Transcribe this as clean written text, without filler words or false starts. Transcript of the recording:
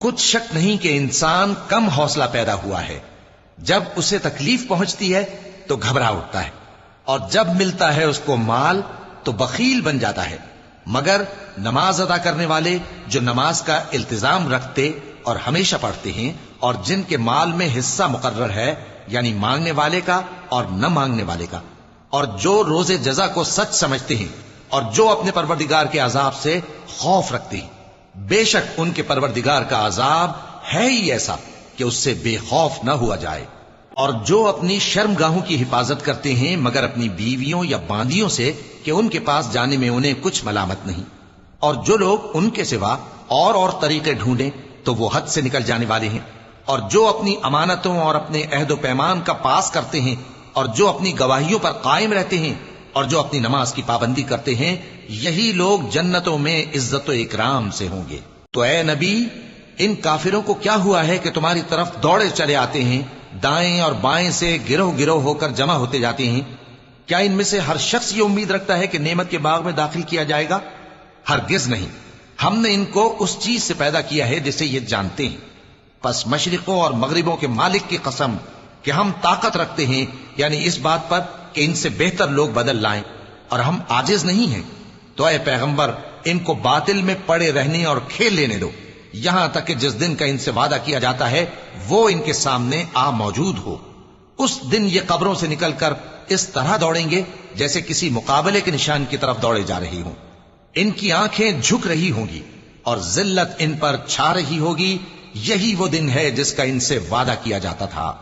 کچھ شک نہیں کہ انسان کم حوصلہ پیدا ہوا ہے، جب اسے تکلیف پہنچتی ہے تو گھبرا اٹھتا ہے، اور جب ملتا ہے اس کو مال تو بخیل بن جاتا ہے۔ مگر نماز ادا کرنے والے جو نماز کا التزام رکھتے اور ہمیشہ پڑھتے ہیں، اور جن کے مال میں حصہ مقرر ہے، یعنی مانگنے والے کا اور نہ مانگنے والے کا، اور جو روز جزا کو سچ سمجھتے ہیں، اور جو اپنے پروردگار کے عذاب سے خوف رکھتے ہیں، بے شک ان کے پروردگار کا عذاب ہے ہی ایسا کہ اس سے بے خوف نہ ہوا جائے۔ اور جو اپنی شرمگاہوں کی حفاظت کرتے ہیں مگر اپنی بیویوں یا باندیوں سے کہ ان کے پاس جانے میں انہیں کچھ ملامت نہیں، اور جو لوگ ان کے سوا اور طریقے ڈھونڈیں تو وہ حد سے نکل جانے والے ہیں، اور جو اپنی امانتوں اور اپنے عہد و پیمان کا پاس کرتے ہیں، اور جو اپنی گواہیوں پر قائم رہتے ہیں، اور جو اپنی نماز کی پابندی کرتے ہیں، یہی لوگ جنتوں میں عزت و اکرام سے ہوں گے۔ تو اے نبی، ان کافروں کو کیا ہوا ہے کہ تمہاری طرف دوڑے چلے آتے ہیں، دائیں اور بائیں سے گروہ گروہ ہو کر جمع ہوتے جاتے ہیں؟ کیا ان میں سے ہر شخص یہ امید رکھتا ہے کہ نعمت کے باغ میں داخل کیا جائے گا؟ ہرگز نہیں۔ ہم نے ان کو اس چیز سے پیدا کیا ہے جسے یہ جانتے ہیں۔ پس مشرقوں اور مغربوں کے مالک کی قسم کہ ہم طاقت رکھتے ہیں، یعنی اس بات پر کہ ان سے بہتر لوگ بدل لائیں، اور ہم عاجز نہیں ہیں۔ تو اے پیغمبر، ان کو باطل میں پڑے رہنے اور کھیل لینے دو، یہاں تک کہ جس دن کا ان سے وعدہ کیا جاتا ہے وہ ان کے سامنے آ موجود ہو۔ اس دن یہ قبروں سے نکل کر اس طرح دوڑیں گے جیسے کسی مقابلے کے نشان کی طرف دوڑے جا رہی ہوں۔ ان کی آنکھیں جھک رہی ہوں گی اور ذلت ان پر چھا رہی ہوگی۔ یہی وہ دن ہے جس کا ان سے وعدہ کیا جاتا تھا۔